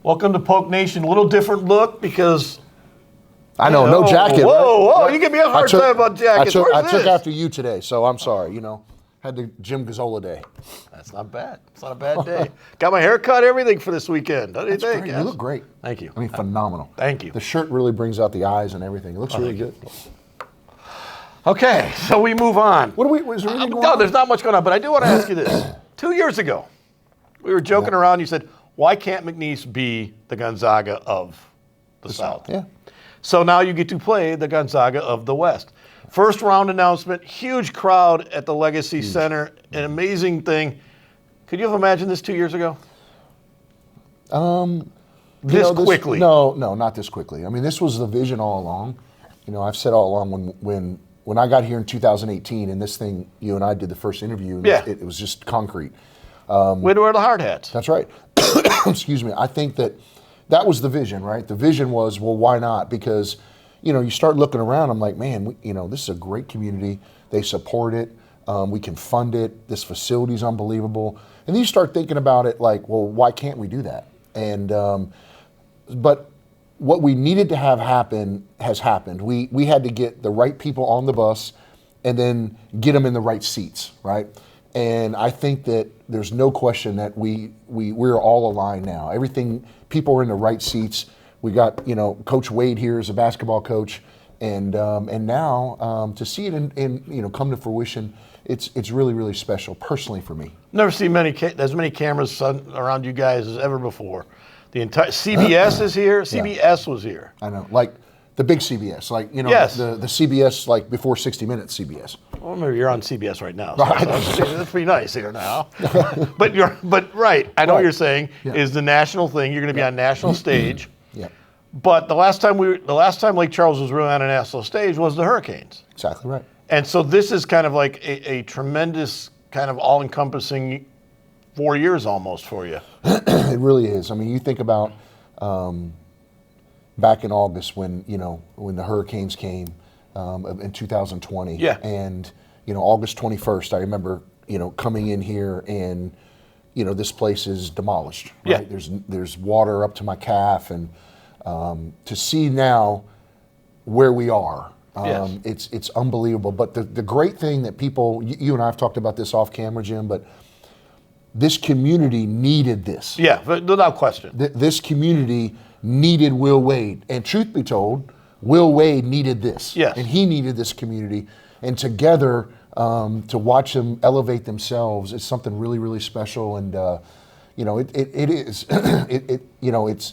Welcome to Polk Nation. A little different look because... I know, no jacket. Whoa, right? you give me a hard time about jackets. I took after you today, so I'm sorry, Had the Jim Gazzola day. That's not bad. It's not a bad day. Got my hair cut, everything for this weekend. What do you think? Great. You look great. Thank you. I mean, phenomenal. Thank you. The shirt really brings out the eyes and everything. It looks really good. Okay, so we move on. Was there anything going No, on? there's not much going on, but I do want to ask you this. 2 years ago, we were joking around. You said, why can't McNeese be the Gonzaga of the South? Yeah. So now you get to play the Gonzaga of the West. First round announcement, huge crowd at the Legacy Center, an amazing thing. Could you have imagined this 2 years ago? Quickly? No, not this quickly. I mean, this was the vision all along. I've said all along when I got here in 2018 and this thing, you and I did the first interview, and it was just concrete. We'd wear the hard hats. That's right. Excuse me. I think that was the vision, right? The vision was, well, why not? Because, you start looking around, I'm like, man, this is a great community. They support it. We can fund it. This facility's unbelievable. And then you start thinking about it like, well, why can't we do that? And, but what we needed to have happen has happened. We had to get the right people on the bus and then get them in the right seats, right? And I think that there's no question that we're all aligned now. People are in the right seats. We got, Coach Wade here as a basketball coach, and now to see it in come to fruition, it's really, really special personally for me. Never seen as many cameras around you guys as ever before. The entire CBS is here. CBS was here. I know, like the big CBS, like Yes. the CBS like before 60 Minutes CBS. Well, maybe you're on CBS right now. So that's pretty nice here now. but right, I know what you're saying is the national thing. You're going to be on national stage. Yeah. But the last time Lake Charles was really on a national stage was the Hurricanes. Exactly right. And so this is kind of like a tremendous kind of all-encompassing 4 years almost for you. It really is. I mean, you think about back in August when the Hurricanes came in 2020. Yeah. And August 21st, I remember coming in here and this place is demolished. Right? Yeah. There's water up to my calf, and to see now where we are. It's unbelievable. But the great thing that people, you and I have talked about this off camera, Jim, but this community needed this. Yeah, without question. This community needed Will Wade. And truth be told, Will Wade needed this. Yes. And he needed this community. And together, to watch them elevate themselves is something really, really special. And, it is.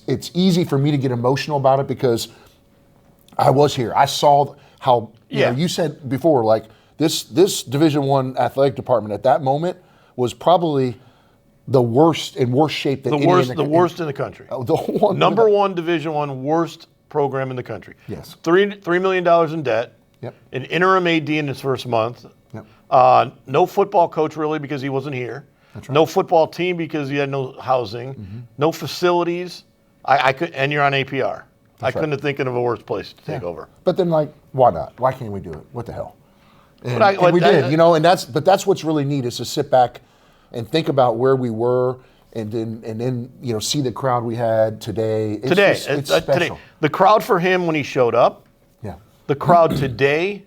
It's easy for me to get emotional about it because I was here. I saw how, you said before, like this Division I athletic department at that moment was probably the worst shape that the worst in the country. Number one Division I worst program in the country. Yes. $3 million in debt. Yep. An interim AD in his first month. Yep. No football coach really because he wasn't here. That's right. No football team because he had no housing. Mm-hmm. No facilities. And you're on APR. I couldn't have thinking of a worse place to take over. But then, why not? Why can't we do it? What the hell? And we did, and that's what's really neat is to sit back and think about where we were, and then see the crowd we had today. It's special. Today, the crowd for him when he showed up. Yeah. The crowd today,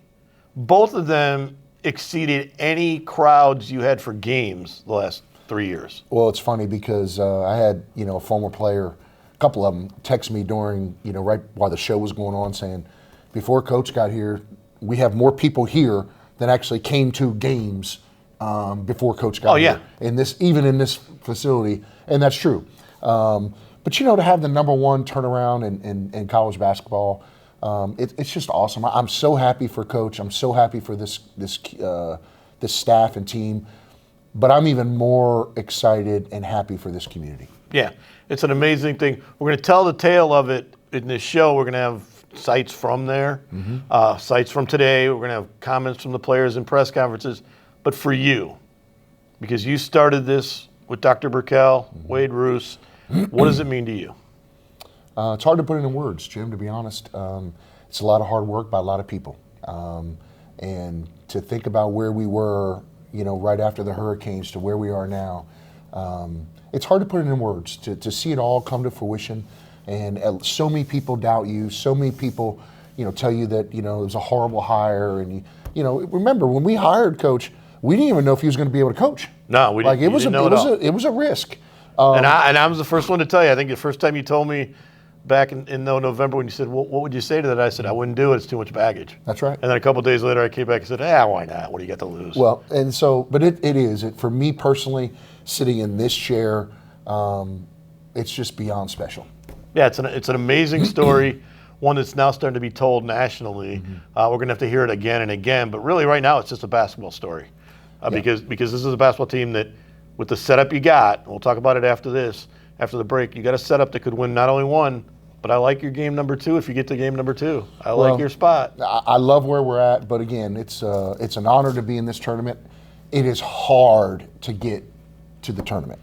both of them exceeded any crowds you had for games the last 3 years. Well, it's funny because I had a former player, a couple of them, text me during right while the show was going on saying, before Coach got here, we have more people here than actually came to games before Coach got here. Even in this facility, and that's true. But to have the number one turnaround in college basketball, it's just awesome. I'm so happy for Coach. I'm so happy for this staff and team. But I'm even more excited and happy for this community. Yeah, it's an amazing thing. We're going to tell the tale of it in this show. We're going to have sites from there, sites from today. We're going to have comments from the players in press conferences. But for you, because you started this with Dr. Burkell, Wade Roos, what does it mean to you? It's hard to put it in words, Jim, to be honest. It's a lot of hard work by a lot of people. And to think about where we were, right after the Hurricanes to where we are now, It's hard to put it in words, to see it all come to fruition. And so many people doubt you. So many people, tell you that, it was a horrible hire. And, remember, when we hired Coach, we didn't even know if he was going to be able to coach. No, we didn't. It was a risk. And I was the first one to tell you. I think the first time you told me back in November when you said, what would you say to that? I said, I wouldn't do it. It's too much baggage. That's right. And then a couple of days later, I came back and said, why not? What do you got to lose? Well, and so, but it is. For me personally, sitting in this chair, it's just beyond special. Yeah, it's an amazing story, one that's now starting to be told nationally. We're going to have to hear it again and again, but really right now it's just a basketball story because this is a basketball team that, with the setup you got, and we'll talk about it after the break, you got a setup that could win not only one, but I like your game number 2 if you get to game number 2. I like your spot. I love where we're at, but again, it's an honor to be in this tournament. It is hard to get to the tournament.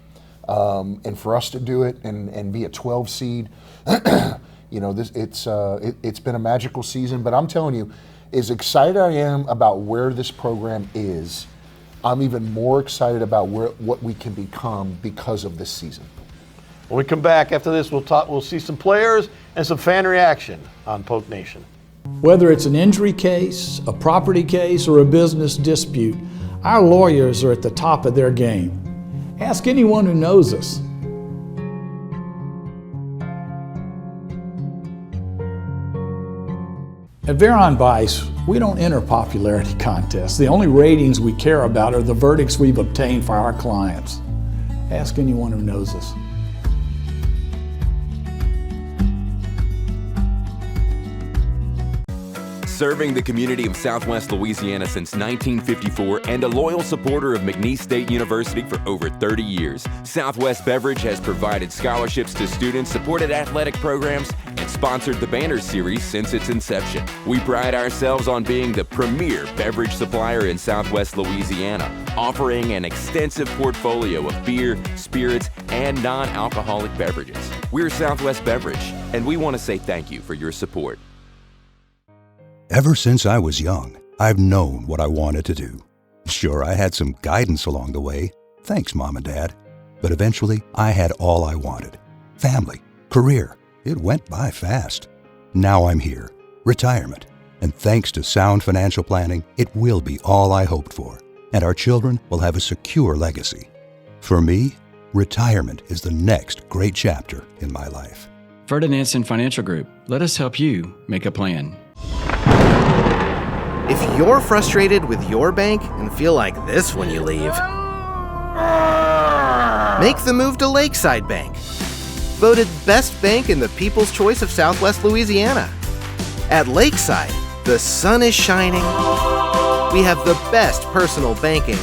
And for us to do it and be a 12 seed, it's been a magical season. But I'm telling you, as excited I am about where this program is, I'm even more excited about what we can become because of this season. When we come back after this, we'll see some players and some fan reaction on Poke Nation. Whether it's an injury case, a property case, or a business dispute, our lawyers are at the top of their game. Ask anyone who knows us. At Veron Bice, we don't enter popularity contests. The only ratings we care about are the verdicts we've obtained for our clients. Ask anyone who knows us. Serving the community of Southwest Louisiana since 1954 and a loyal supporter of McNeese State University for over 30 years, Southwest Beverage has provided scholarships to students, supported athletic programs, and sponsored the Banner Series since its inception. We pride ourselves on being the premier beverage supplier in Southwest Louisiana, offering an extensive portfolio of beer, spirits, and non-alcoholic beverages. We're Southwest Beverage, and we want to say thank you for your support. Ever since I was young, I've known what I wanted to do. Sure, I had some guidance along the way. Thanks, Mom and Dad. But eventually, I had all I wanted. Family, career. It went by fast. Now I'm here. Retirement. And thanks to sound financial planning, it will be all I hoped for. And our children will have a secure legacy. For me, retirement is the next great chapter in my life. Ferdinandson Financial Group. Let us help you make a plan. If you're frustrated with your bank and feel like this when you leave, make the move to Lakeside Bank. Voted best bank in the People's Choice of Southwest Louisiana. At Lakeside, the sun is shining, we have the best personal banking,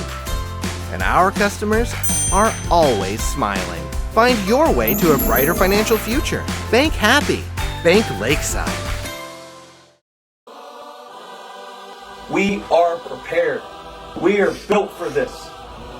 and our customers are always smiling. Find your way to a brighter financial future. Bank happy. Bank Lakeside. We are prepared. We are built for this.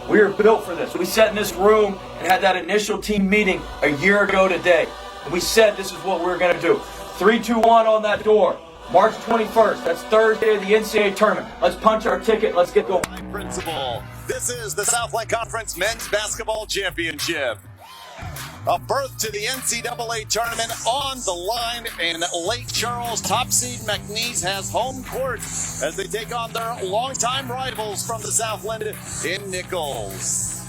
We are built for this. We sat in this room and had that initial team meeting a year ago today. And we said this is what we're going to do. 3-2-1 on that door. March 21st. That's Thursday of the NCAA tournament. Let's punch our ticket. Let's get going. Principal. This is the Southland Conference Men's Basketball Championship. A berth to the NCAA tournament on the line in Lake Charles. Top seed McNeese has home court as they take on their longtime rivals from the Southland in Nichols.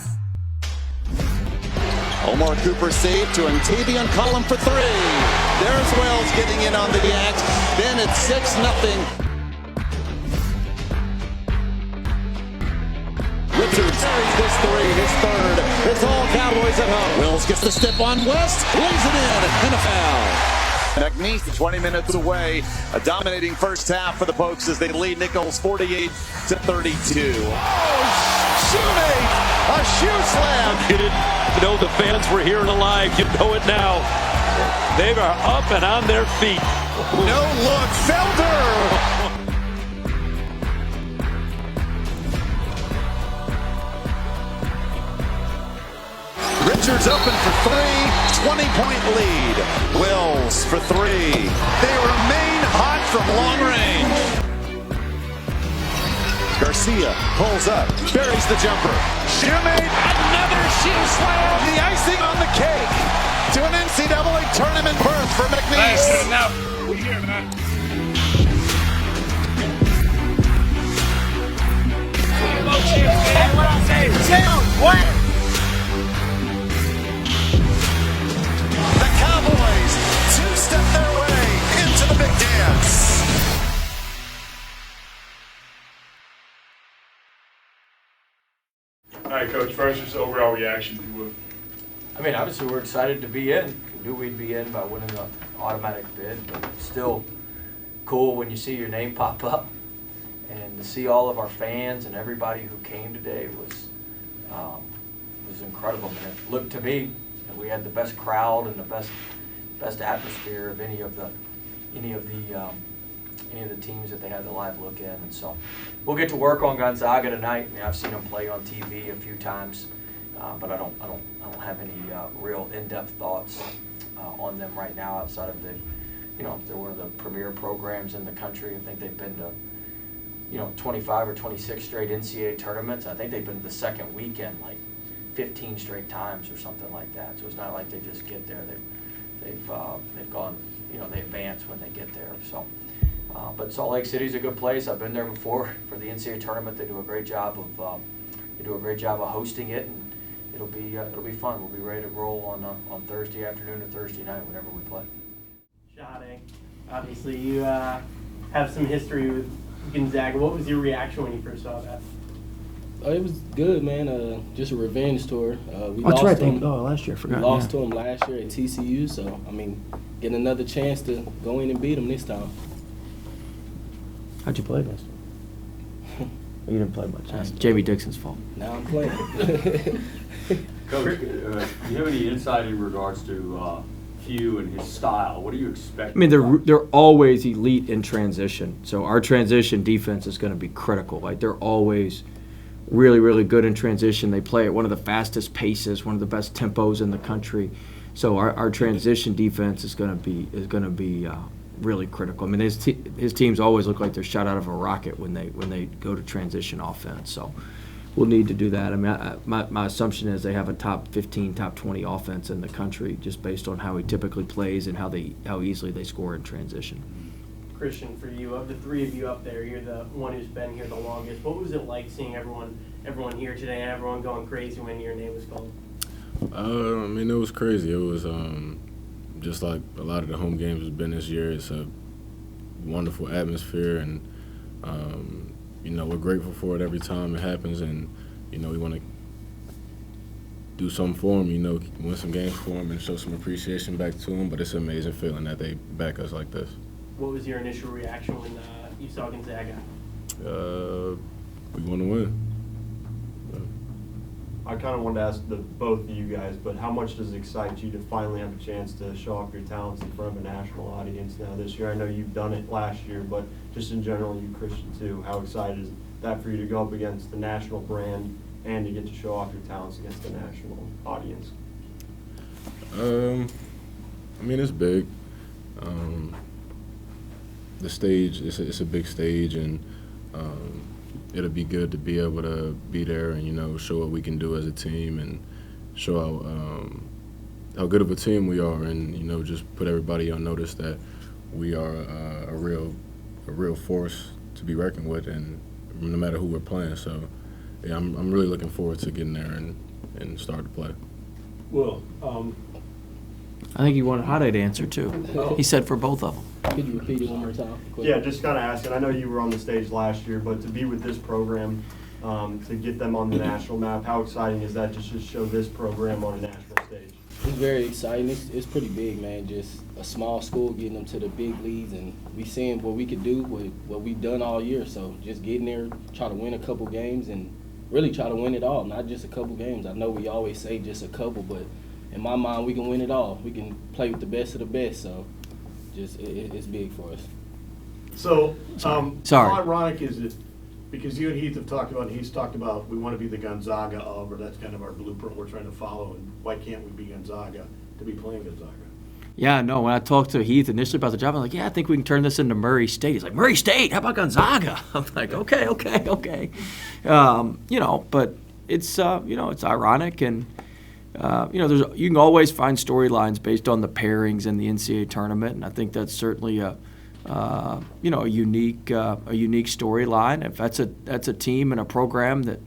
Omar Cooper saved to Antavion Collin for 3. There's Wells getting in on the act. Then it's 6-0. Richards carries this 3, his third. It's all Cowboys at home. Wells gets the step on West, lays it in, and a foul. McNeese 20 minutes away. A dominating first half for the Pokes as they lead Nichols 48-32. Oh, Shumate! A shoe slam! You didn't know the fans were here and alive. You know it now. They are up and on their feet. No look, Felder! Richards open for 3, 20-point lead. Wells for 3. They remain hot from long range. Garcia pulls up, buries the jumper. Shumate, another shoe slam. The icing on the cake to an NCAA tournament berth for McNeese. The Cowboys two-step their way into the big dance. All right, Coach, first, just overall reaction to it. I mean, obviously we're excited to be in. We knew we'd be in by winning the automatic bid, but it's still cool when you see your name pop up. And to see all of our fans and everybody who came today was incredible. I mean, it looked to me that we had the best crowd and the best atmosphere of any of the teams that they had the live look in. And so we'll get to work on Gonzaga tonight. I mean, I've seen them play on TV a few times, but I don't have any real in-depth thoughts on them right now outside of they're one of the premier programs in the country. I think they've been to 25 or 26 straight NCAA tournaments. I think they've been to the second weekend like 15 straight times or something like that. So it's not like they just get there. They've gone, they advance when they get there. So, but Salt Lake City's a good place. I've been there before for the NCAA tournament. They do a great job of hosting it, and it'll be fun. We'll be ready to roll on Thursday afternoon or Thursday night whenever we play. Shahada, obviously you have some history with Gonzaga. What was your reaction when you first saw that? It was good, man. Just a revenge tour. We That's right. Last year, I forgot. We lost to them last year at TCU, so I mean, getting another chance to go in and beat them this time. How'd you play against them? You didn't play much. That's Jamie Dixon's fault. Now I'm playing. Coach, do you have any insight in regards to Hugh and his style? What do you expect? I mean, they're always elite in transition. So our transition defense is going to be critical. Like, they're always really, really good in transition. They play at one of the fastest paces, one of the best tempos in the country. So our transition defense is going to be really critical. I mean, his teams always look like they're shot out of a rocket when they go to transition offense. So we'll need to do that. I mean, my assumption is they have a top 15, top 20 offense in the country just based on how he typically plays and how easily they score in transition. Christian, for you, of the three of you up there, you're the one who's been here the longest. What was it like seeing everyone here today and everyone going crazy when your name was called? I mean, it was crazy. It was just like a lot of the home games have been this year. It's a wonderful atmosphere, and we're grateful for it every time it happens, and we want to do something for them, win some games for them and show some appreciation back to them. But it's an amazing feeling that they back us like this. What was your initial reaction when you saw Gonzaga? We want to win. I kind of wanted to ask both of you guys, but how much does it excite you to finally have a chance to show off your talents in front of a national audience now this year? I know you've done it last year, but just in general, you Christian too, how excited is that for you to go up against the national brand and to get to show off your talents against the national audience? I mean, it's big. The stage, it's a big stage, and it'll be good to be able to be there and, show what we can do as a team and show how good of a team we are, and, just put everybody on notice that we are a real force to be reckoned with, and no matter who we're playing. So, yeah, I'm really looking forward to getting there and start to play. Will, I think he wanted Shahada to answer too. He said for both of them. Could you repeat it one more time? Yeah, just kind of asking. I know you were on the stage last year, but to be with this program, to get them on the national map, how exciting is that to just show this program on a national stage? It's very exciting. It's pretty big, man. Just a small school getting them to the big leagues, and we seeing what we could do with what we've done all year. So just getting there, try to win a couple games, and really try to win it all, not just a couple games. I know we always say just a couple, but in my mind, we can win it all. We can play with the best of the best. So just it's big for us. So, Sorry. How ironic is it, because you and Heath have talked about, and he's talked about, we want to be the Gonzaga of, or that's kind of our blueprint we're trying to follow, and why can't we be Gonzaga to be playing Gonzaga? Yeah, no, when I talked to Heath initially about the job, I'm like, yeah, I think we can turn this into Murray State. He's like, Murray State? How about Gonzaga? I'm like, okay. But it's it's ironic, and you can always find storylines based on the pairings in the NCAA tournament, and I think that's certainly a unique storyline. If that's a team and a program that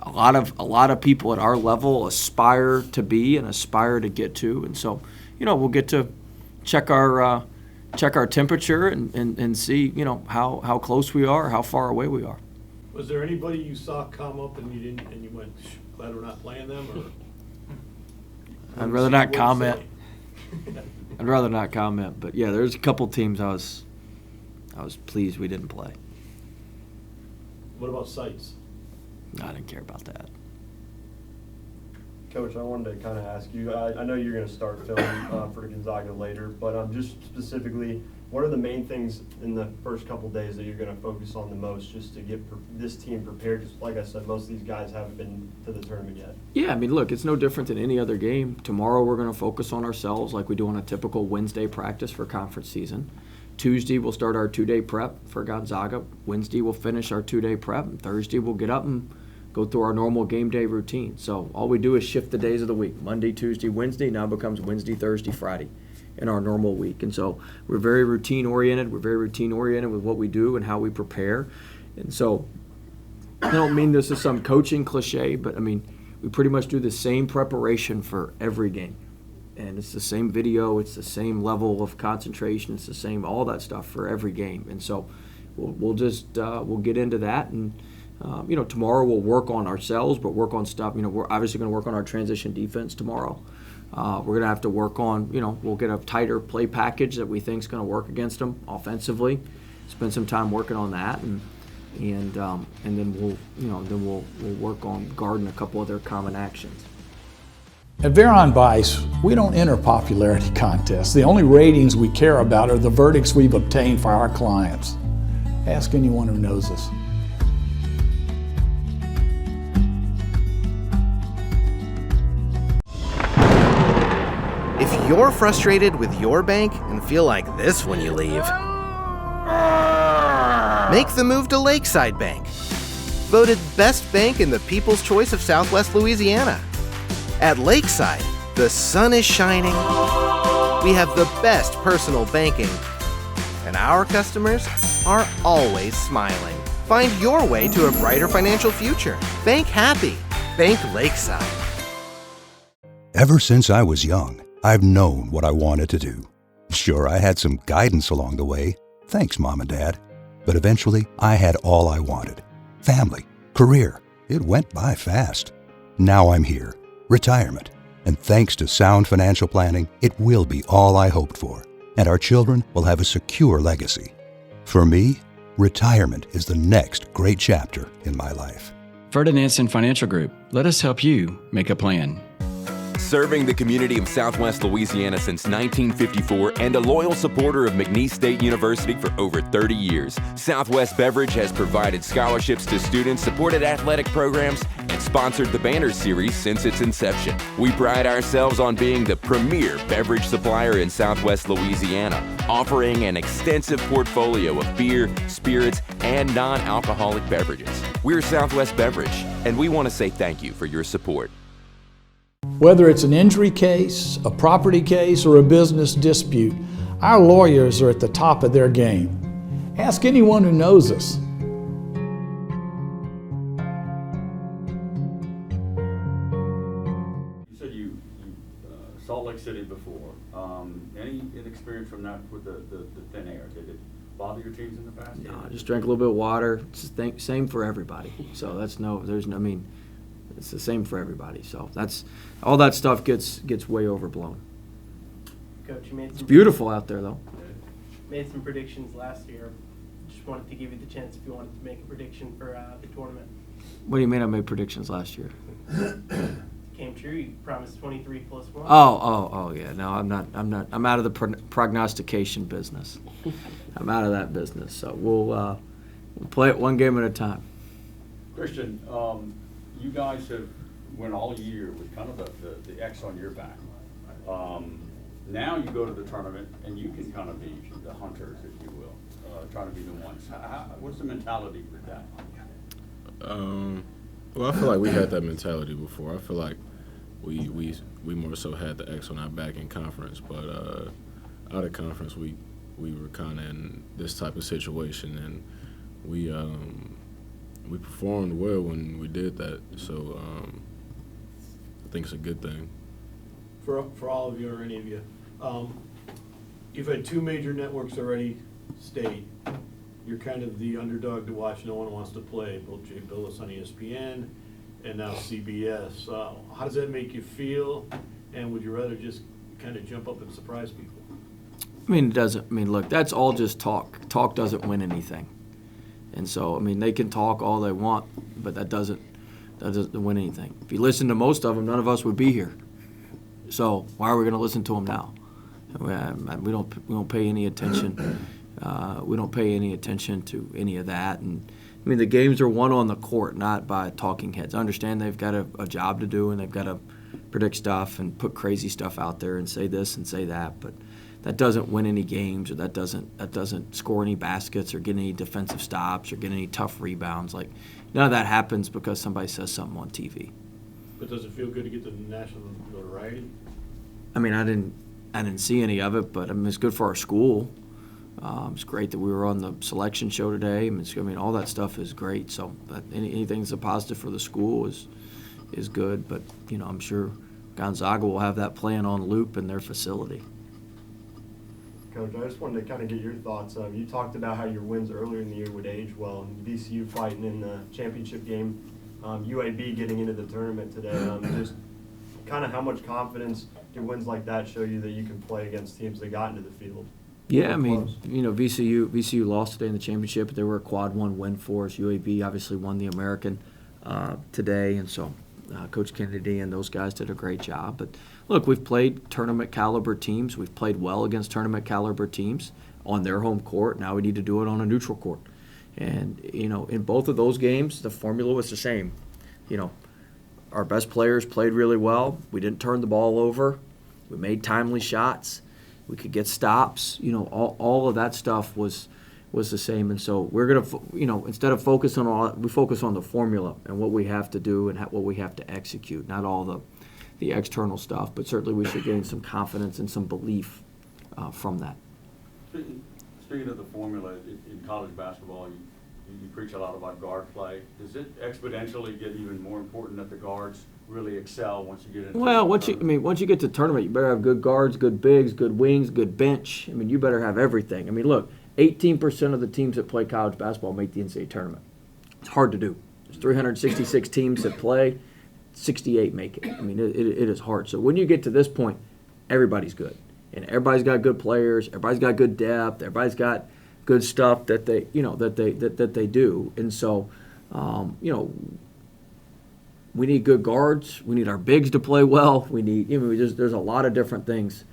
a lot of people at our level aspire to be and aspire to get to, and so we'll get to check our temperature and see how close we are, how far away we are. Was there anybody you saw come up and you went, glad we're not playing them, or? I'd rather not comment. I'd rather not comment, but yeah, there's a couple teams I was pleased we didn't play. What about sites? No, I didn't care about that. Coach, I wanted to kind of ask you, I know you're going to start film for Gonzaga later, but just specifically, what are the main things in the first couple days that you're going to focus on the most just to get this team prepared? Because like I said, most of these guys haven't been to the tournament yet. Yeah, I mean, look, it's no different than any other game. Tomorrow we're going to focus on ourselves like we do on a typical Wednesday practice for conference season. Tuesday we'll start our 2-day prep for Gonzaga. Wednesday we'll finish our 2-day prep. And Thursday we'll get up and go through our normal game day routine. So all we do is shift the days of the week. Monday, Tuesday, Wednesday now becomes Wednesday, Thursday, Friday in our normal week. And so we're very routine oriented. We're very routine oriented with what we do and how we prepare. And so I don't mean this is some coaching cliche, but I mean we pretty much do the same preparation for every game. And it's the same video, it's the same level of concentration, it's the same, all that stuff for every game. And so we'll get into that, and tomorrow we'll work on ourselves, but work on stuff. We're obviously going to work on our transition defense tomorrow. We're going to have to work on, we'll get a tighter play package that we think is going to work against them offensively. Spend some time working on that, and then we'll work on guarding a couple of their common actions. At Veron Bice, we don't enter popularity contests. The only ratings we care about are the verdicts we've obtained for our clients. Ask anyone who knows us. If you're frustrated with your bank and feel like this when you leave, make the move to Lakeside Bank. Voted best bank in the People's Choice of Southwest Louisiana. At Lakeside, the sun is shining, we have the best personal banking, and our customers are always smiling. Find your way to a brighter financial future. Bank happy. Bank Lakeside. Ever since I was young, I've known what I wanted to do. Sure, I had some guidance along the way. Thanks, Mom and Dad. But eventually, I had all I wanted. Family, career. It went by fast. Now I'm here. Retirement. And thanks to sound financial planning, it will be all I hoped for. And our children will have a secure legacy. For me, retirement is the next great chapter in my life. Ferdinandson Financial Group. Let us help you make a plan. Serving the community of Southwest Louisiana since 1954 and a loyal supporter of McNeese State University for over 30 years, Southwest Beverage has provided scholarships to students, supported athletic programs, and sponsored the Banner Series since its inception. We pride ourselves on being the premier beverage supplier in Southwest Louisiana, offering an extensive portfolio of beer, spirits, and non-alcoholic beverages. We're Southwest Beverage, and we want to say thank you for your support. Whether it's an injury case, a property case, or a business dispute, our lawyers are at the top of their game. Ask anyone who knows us. You said you Salt Lake City before. Any experience from that with the thin air? Did it bother your teams in the past? No, I just drank a little bit of water. It's the same for everybody. So it's the same for everybody. So that's all that stuff gets way overblown. Coach, you made It's some beautiful out there though. Made some predictions last year. Just wanted to give you the chance if you wanted to make a prediction for the tournament. What do you mean I made predictions last year? Came true. You promised 23+1. Oh yeah. No, I'm not. I'm out of the prognostication business. I'm out of that business. So we'll play it one game at a time. Christian, you guys have went all year with kind of the X on your back. Now you go to the tournament and you can kind of be the hunters, if you will, trying to be the ones. What's the mentality with that? Well, I feel like we had that mentality before. I feel like we more so had the X on our back in conference, but out of conference we were kind of in this type of situation, and we performed well when we did that. So I think it's a good thing. For all of you or any of you, you've had two major networks already state. You're kind of the underdog to watch. No one wants to play. Both Jay Billis on ESPN and now CBS. How does that make you feel? And would you rather just kind of jump up and surprise people? I mean, it doesn't. I mean, look, that's all just talk. Talk doesn't win anything. And so, I mean, they can talk all they want, but that doesn't win anything. If you listen to most of them, none of us would be here. So why are we going to listen to them now? We don't pay any attention. We don't pay any attention to any of that. And I mean, the games are won on the court, not by talking heads. I understand they've got a job to do, and they've got to predict stuff and put crazy stuff out there and say this and say that, but that doesn't win any games, or that doesn't score any baskets or get any defensive stops or get any tough rebounds. Like, none of that happens because somebody says something on TV. But does it feel good to get the national notoriety? I mean, I didn't see any of it, but I mean, it's good for our school. It's great that we were on the selection show today. I mean, all that stuff is great. So anything that's a positive for the school is good. But you know, I'm sure Gonzaga will have that playing on loop in their facility. Coach, I just wanted to kind of get your thoughts. You talked about how your wins earlier in the year would age well, and VCU fighting in the championship game, UAB getting into the tournament today. Just kind of how much confidence do wins like that show you that you can play against teams that got into the field? Yeah, I mean, you know, VCU lost today in the championship, but they were a quad one win for us. UAB obviously won the American today, and so Coach Kennedy and those guys did a great job. But look, we've played tournament caliber teams. We've played well against tournament caliber teams on their home court. Now we need to do it on a neutral court. And, you know, in both of those games, the formula was the same. You know, our best players played really well. We didn't turn the ball over. We made timely shots. We could get stops. You know, all of that stuff was the same. And so we're going to, you know, instead of focusing on, we focus on the formula and what we have to do and what we have to execute, not all the external stuff. But certainly we should gain some confidence and some belief from that. Speaking of the formula, in college basketball, you preach a lot about guard play. Does it exponentially get even more important that the guards really excel once you get into once you get to tournament, you better have good guards, good bigs, good wings, good bench. I mean, you better have everything. I mean, look, 18% of the teams that play college basketball make the NCAA tournament. It's hard to do. There's 366 teams that play, 68 make it. I mean, it is hard. So when you get to this point, everybody's good. And everybody's got good players, everybody's got good depth, everybody's got good stuff that they, you know, that they do. And so, you know, we need good guards. We need our bigs to play well. We need, you know, there's a lot of different things.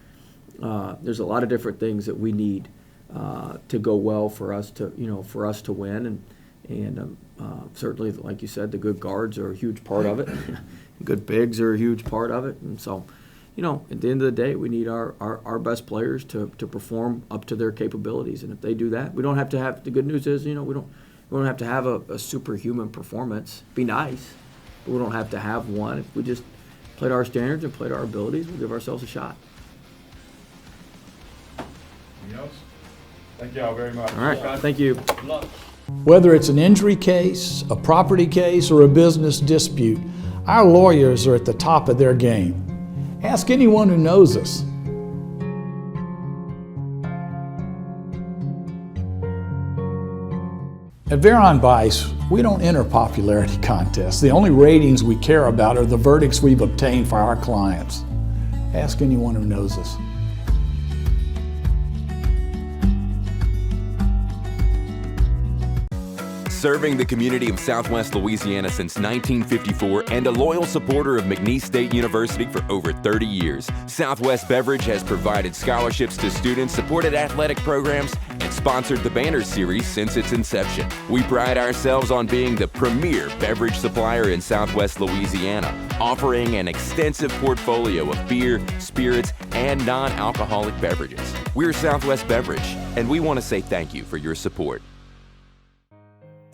There's a lot of different things that we need to go well for us to, you know, for us to win. And certainly, like you said, the good guards are a huge part of it. Good bigs are a huge part of it. And so, you know, at the end of the day, we need our best players to perform up to their capabilities. And if they do that, we don't have to have, the good news is, you know, we don't have to have a superhuman performance. Be nice. We don't have to have one. If we just played our standards and played our abilities, we'll give ourselves a shot. Anything else? Thank you all very much. All right, thank you. Good luck. Whether it's an injury case, a property case, or a business dispute, our lawyers are at the top of their game. Ask anyone who knows us. At Veron Bice, we don't enter popularity contests. The only ratings we care about are the verdicts we've obtained for our clients. Ask anyone who knows us. Serving the community of Southwest Louisiana since 1954 and a loyal supporter of McNeese State University for over 30 years, Southwest Beverage has provided scholarships to students, supported athletic programs, and sponsored the Banner Series since its inception. We pride ourselves on being the premier beverage supplier in Southwest Louisiana, offering an extensive portfolio of beer, spirits, and non-alcoholic beverages. We're Southwest Beverage, and we want to say thank you for your support.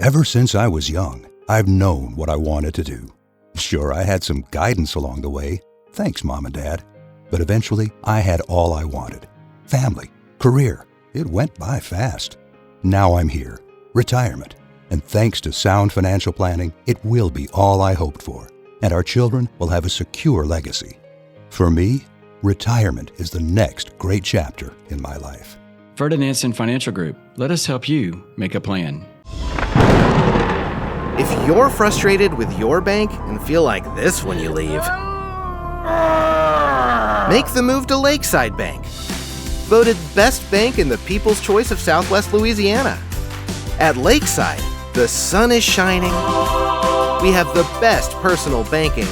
Ever since I was young, I've known what I wanted to do. Sure, I had some guidance along the way. Thanks, Mom and Dad. But eventually, I had all I wanted. Family, career. It went by fast. Now I'm here. Retirement. And thanks to sound financial planning, it will be all I hoped for. And our children will have a secure legacy. For me, retirement is the next great chapter in my life. Ferdinandson Financial Group. Let us help you make a plan. If you're frustrated with your bank and feel like this when you leave, make the move to Lakeside Bank. Voted best bank in the People's Choice of Southwest Louisiana. At Lakeside, the sun is shining, we have the best personal banking,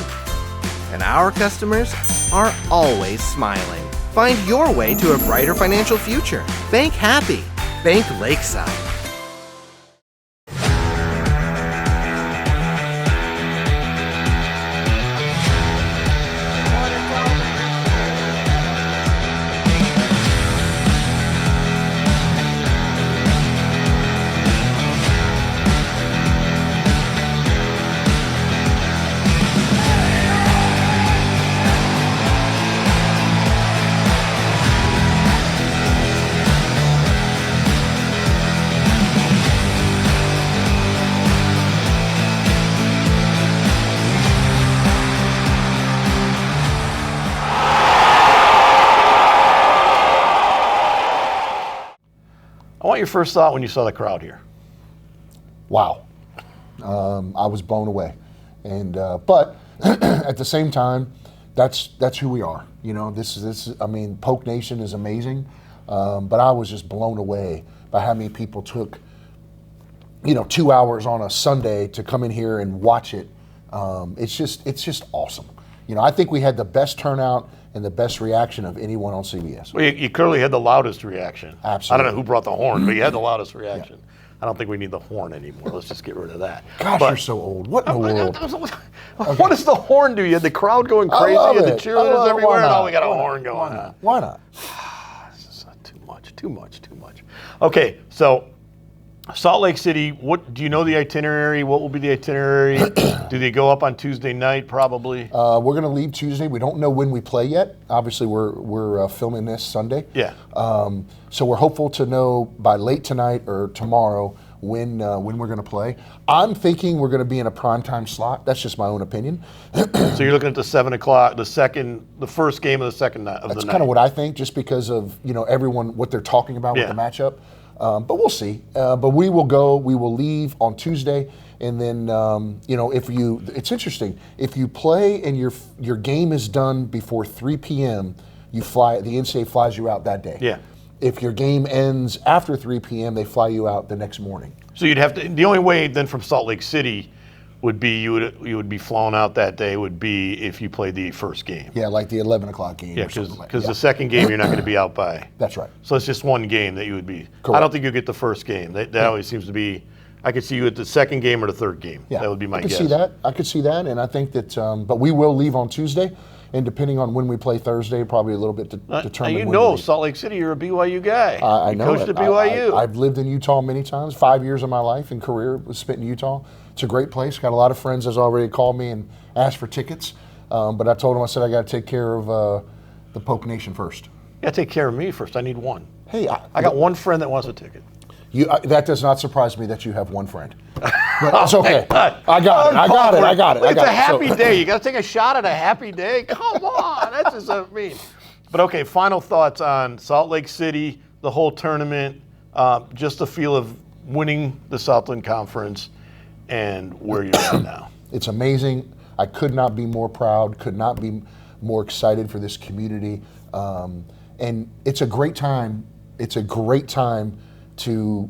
and our customers are always smiling. Find your way to a brighter financial future. Bank happy. Bank Lakeside. I want your first thought when you saw the crowd here. Wow. I was blown away. And but at the same time, that's who we are. You know, this is I mean, Polk Nation is amazing. But I was just blown away by how many people took, 2 hours on a Sunday to come in here and watch it. It's just awesome. I think we had the best turnout and the best reaction of anyone on CBS. Well, you clearly had the loudest reaction. Absolutely. I don't know who brought the horn, but you had the loudest reaction. Yeah. I don't think we need the horn anymore. Let's just get rid of that. Gosh, you're so old. What in the world? What does the horn do? You had the crowd going crazy, you had the cheerleaders everywhere, and now we got a horn going on. Why not? This is too much. Okay, so Salt Lake City, what do you know the itinerary? What will be the itinerary? Do they go up on Tuesday night, probably? We're going to leave Tuesday. We don't know when we play yet. Obviously, we're filming this Sunday. Yeah. So we're hopeful to know by late tonight or tomorrow when we're going to play. I'm thinking we're going to be in a primetime slot. That's just my own opinion. So you're looking at the 7 o'clock, the first game of the second night of the night. That's kind of what I think, just because of everyone what they're talking about with the matchup. But we'll see. But we will leave on Tuesday, and then it's interesting. If you play and your game is done before 3 p.m., the NCAA flies you out that day. Yeah. If your game ends after 3 p.m., they fly you out the next morning. So you'd have to. The only way then from Salt Lake City would be you would be flown out that day would be if you played the first game. Yeah, like the 11 o'clock game. Yeah, because the second game you're not going to be out by. That's right. So it's just one game that you would be. Correct. I don't think you'll get the first game. That always seems to be. I could see you at the second game or the third game. Yeah, that would be my guess. I could see that, and I think that. But we will leave on Tuesday, and depending on when we play Thursday, probably a little bit to determine. Salt Lake City, you're a BYU guy. I know. Coached at BYU. I've lived in Utah many times. 5 years of my life and career was spent in Utah. It's a great place. Got a lot of friends that's already called me and asked for tickets. But I told them, I said, I got to take care of the Polk Nation first. You got to take care of me first. I need one. Hey, I got one friend that wants a ticket. That does not surprise me that you have one friend. But it's okay. I got it. It's a happy day. You got to take a shot at a happy day? Come on. That's just so mean. But okay, final thoughts on Salt Lake City, the whole tournament, just the feel of winning the Southland Conference and where you're at now. It's amazing. I could not be more proud, could not be more excited for this community. And it's a great time. It's a great time to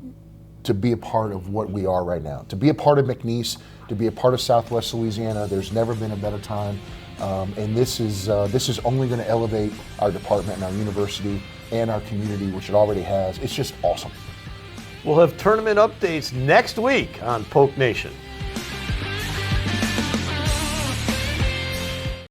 be a part of what we are right now. To be a part of McNeese, to be a part of Southwest Louisiana, there's never been a better time. And this is only going to elevate our department and our university and our community, which it already has. It's just awesome. We'll have tournament updates next week on Polk Nation.